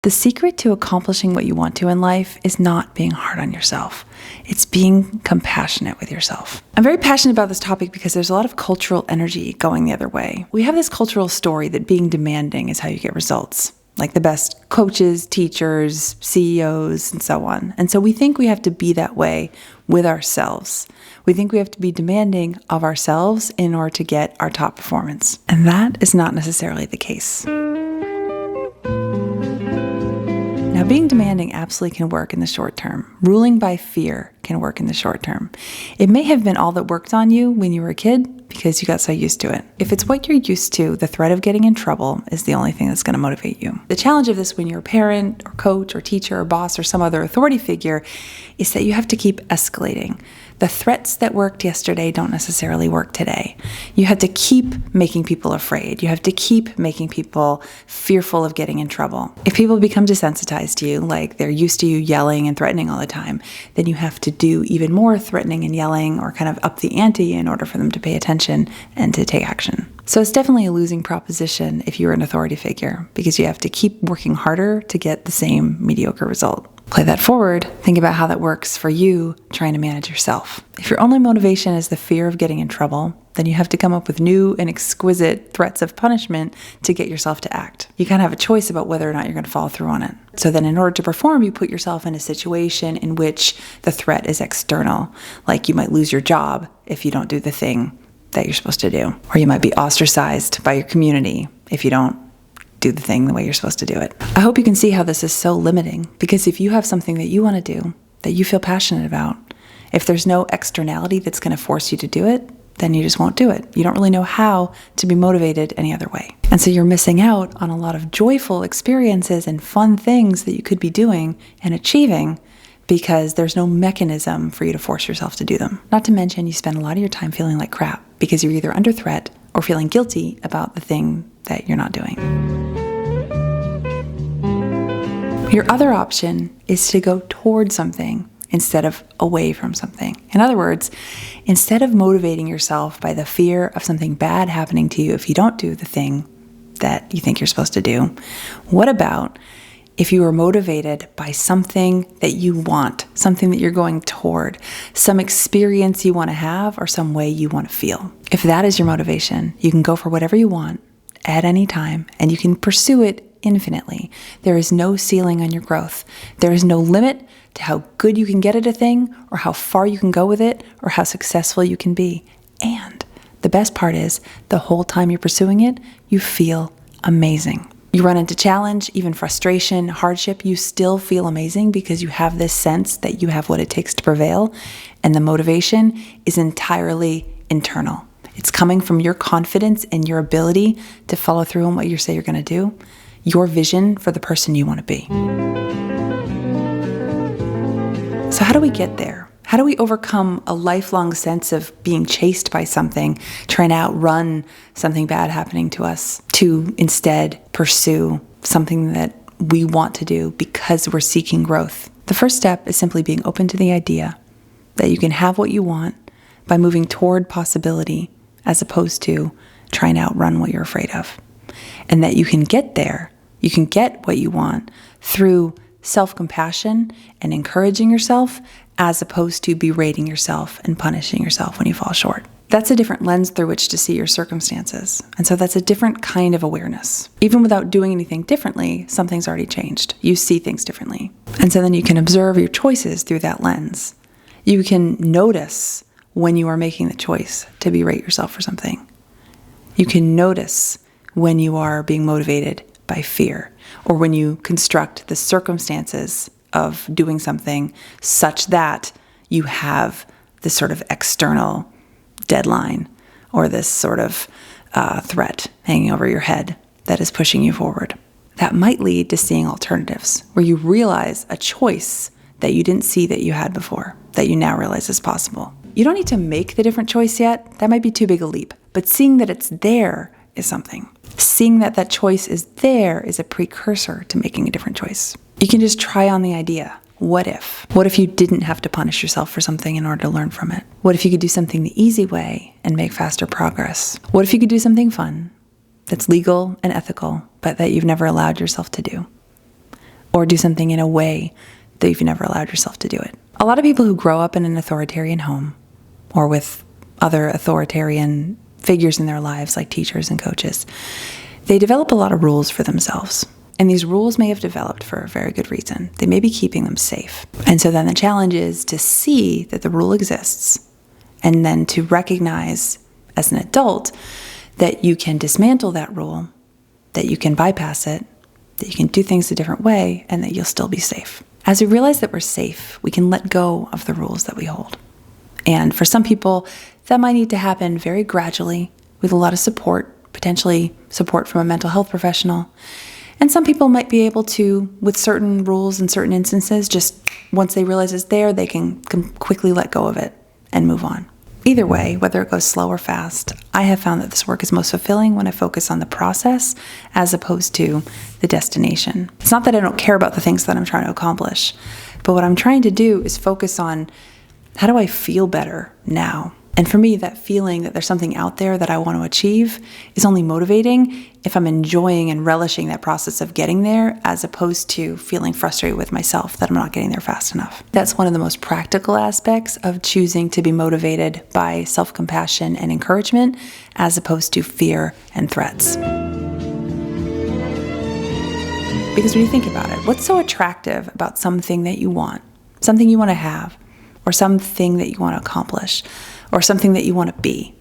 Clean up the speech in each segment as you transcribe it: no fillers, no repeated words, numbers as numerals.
The secret to accomplishing what you want to in life is not being hard on yourself. It's being compassionate with yourself. I'm very passionate about this topic because there's a lot of cultural energy going the other way. We have this cultural story that being demanding is how you get results, like the best coaches, teachers, CEOs, and so on. And so we think we have to be that way with ourselves. We think we have to be demanding of ourselves in order to get our top performance. And that is not necessarily the case. Now, being demanding absolutely can work in the short term. Ruling by fear can work in the short term. It may have been all that worked on you when you were a kid because you got so used to it. If it's what you're used to, the threat of getting in trouble is the only thing that's going to motivate you. The challenge of this when you're a parent or coach or teacher or boss or some other authority figure is that you have to keep escalating. The threats that worked yesterday don't necessarily work today. You have to keep making people afraid. You have to keep making people fearful of getting in trouble. If people become desensitized to you, like they're used to you yelling and threatening all the time, then you have to do even more threatening and yelling or kind of up the ante in order for them to pay attention and to take action. So it's definitely a losing proposition if you're an authority figure because you have to keep working harder to get the same mediocre result. Play that forward, think about how that works for you trying to manage yourself. If your only motivation is the fear of getting in trouble, then you have to come up with new and exquisite threats of punishment to get yourself to act. You kind of have a choice about whether or not you're going to follow through on it. So then in order to perform, you put yourself in a situation in which the threat is external, like you might lose your job if you don't do the thing that you're supposed to do, or you might be ostracized by your community if you don't do the thing the way you're supposed to do it. I hope you can see how this is so limiting, because if you have something that you want to do, that you feel passionate about, if there's no externality that's going to force you to do it, then you just won't do it. You don't really know how to be motivated any other way. And so you're missing out on a lot of joyful experiences and fun things that you could be doing and achieving because there's no mechanism for you to force yourself to do them. Not to mention you spend a lot of your time feeling like crap because you're either under threat or feeling guilty about the thing that you're not doing. Your other option is to go toward something instead of away from something. In other words, instead of motivating yourself by the fear of something bad happening to you if you don't do the thing that you think you're supposed to do, what about if you are motivated by something that you want, something that you're going toward, some experience you want to have or some way you want to feel? If that is your motivation, you can go for whatever you want at any time and you can pursue it infinitely. There is no ceiling on your growth. There is no limit to how good you can get at a thing or how far you can go with it or how successful you can be. And the best part is the whole time you're pursuing it, you feel amazing. You run into challenge, even frustration, hardship, you still feel amazing because you have this sense that you have what it takes to prevail, and the motivation is entirely internal. It's coming from your confidence and your ability to follow through on what you say you're going to do, your vision for the person you want to be. So how do we get there? How do we overcome a lifelong sense of being chased by something, trying to outrun something bad happening to us, to instead pursue something that we want to do because we're seeking growth? The first step is simply being open to the idea that you can have what you want by moving toward possibility as opposed to trying to outrun what you're afraid of. And that you can get there, you can get what you want through self-compassion and encouraging yourself as opposed to berating yourself and punishing yourself when you fall short. That's a different lens through which to see your circumstances. And so that's a different kind of awareness. Even without doing anything differently, something's already changed. You see things differently. And so then you can observe your choices through that lens. You can notice when you are making the choice to berate yourself for something. You can notice when you are being motivated by fear, or when you construct the circumstances of doing something such that you have this sort of external deadline or this sort of threat hanging over your head that is pushing you forward. That might lead to seeing alternatives where you realize a choice that you didn't see that you had before, that you now realize is possible. You don't need to make the different choice yet. That might be too big a leap, but seeing that it's there is something. Seeing that that choice is there is a precursor to making a different choice. You can just try on the idea. What if? What if you didn't have to punish yourself for something in order to learn from it? What if you could do something the easy way and make faster progress? What if you could do something fun that's legal and ethical, but that you've never allowed yourself to do? or do something in a way that you've never allowed yourself to do it. A lot of people who grow up in an authoritarian home or with other authoritarian figures in their lives, like teachers and coaches, they develop a lot of rules for themselves. And these rules may have developed for a very good reason. They may be keeping them safe. And so then the challenge is to see that the rule exists and then to recognize as an adult that you can dismantle that rule, that you can bypass it, that you can do things a different way, and that you'll still be safe. As we realize that we're safe, we can let go of the rules that we hold. And for some people, that might need to happen very gradually with a lot of support, potentially support from a mental health professional. And some people might be able to, with certain rules in certain instances, just once they realize it's there, they can quickly let go of it and move on. Either way, whether it goes slow or fast, I have found that this work is most fulfilling when I focus on the process as opposed to the destination. It's not that I don't care about the things that I'm trying to accomplish, but what I'm trying to do is focus on how do I feel better now? And for me, that feeling that there's something out there that I want to achieve is only motivating if I'm enjoying and relishing that process of getting there, as opposed to feeling frustrated with myself that I'm not getting there fast enough. That's one of the most practical aspects of choosing to be motivated by self-compassion and encouragement, as opposed to fear and threats. Because when you think about it, what's so attractive about something that you want, something you want to have, or something that you want to accomplish, or something that you want to be?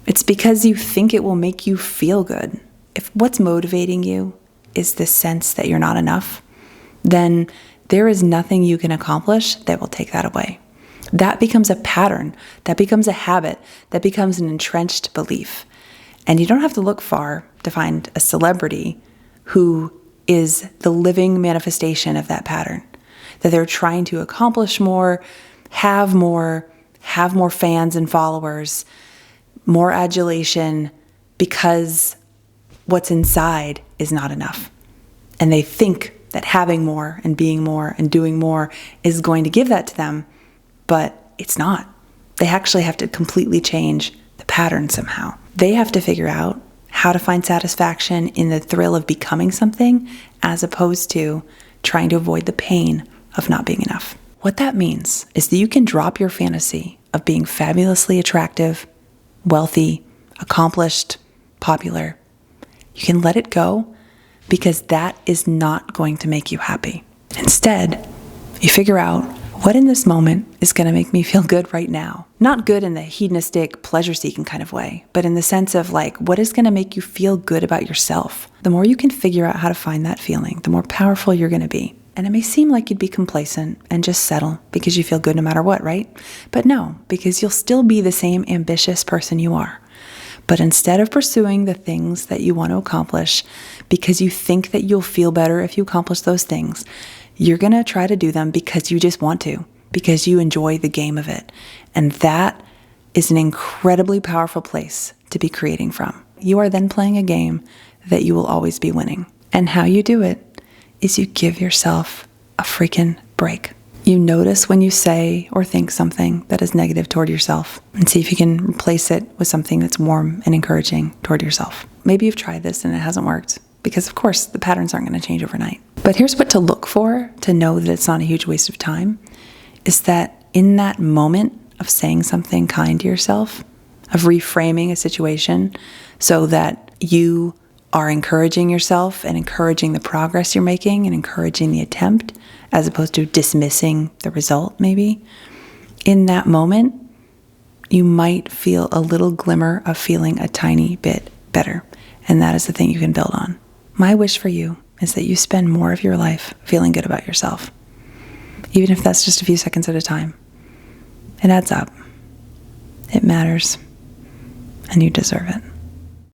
It's because you think it will make you feel good. If what's motivating you is the sense that you're not enough, then there is nothing you can accomplish that will take that away. That becomes a pattern, that becomes a habit, that becomes an entrenched belief. And you don't have to look far to find a celebrity who is the living manifestation of that pattern, that they're trying to accomplish more, have more fans and followers, more adulation, because what's inside is not enough. And they think that having more and being more and doing more is going to give that to them, but it's not. They actually have to completely change the pattern somehow. They have to figure out how to find satisfaction in the thrill of becoming something, as opposed to trying to avoid the pain of not being enough. What that means is that you can drop your fantasy of being fabulously attractive, wealthy, accomplished, popular. You can let it go, because that is not going to make you happy. Instead, you figure out what in this moment is going to make me feel good right now. Not good in the hedonistic, pleasure-seeking kind of way, but in the sense of what is going to make you feel good about yourself. The more you can figure out how to find that feeling, the more powerful you're going to be. And it may seem like you'd be complacent and just settle because you feel good no matter what, right? But no, because you'll still be the same ambitious person you are. But instead of pursuing the things that you want to accomplish because you think that you'll feel better if you accomplish those things, you're going to try to do them because you just want to, because you enjoy the game of it. And that is an incredibly powerful place to be creating from. You are then playing a game that you will always be winning. And how you do it is you give yourself a freaking break. You notice when you say or think something that is negative toward yourself, and see if you can replace it with something that's warm and encouraging toward yourself. Maybe you've tried this and it hasn't worked, because of course the patterns aren't going to change overnight. But here's what to look for to know that it's not a huge waste of time, is that in that moment of saying something kind to yourself, of reframing a situation so that you are encouraging yourself and encouraging the progress you're making and encouraging the attempt, as opposed to dismissing the result maybe, in that moment, you might feel a little glimmer of feeling a tiny bit better. And that is the thing you can build on. My wish for you is that you spend more of your life feeling good about yourself, even if that's just a few seconds at a time. It adds up. It matters. And you deserve it.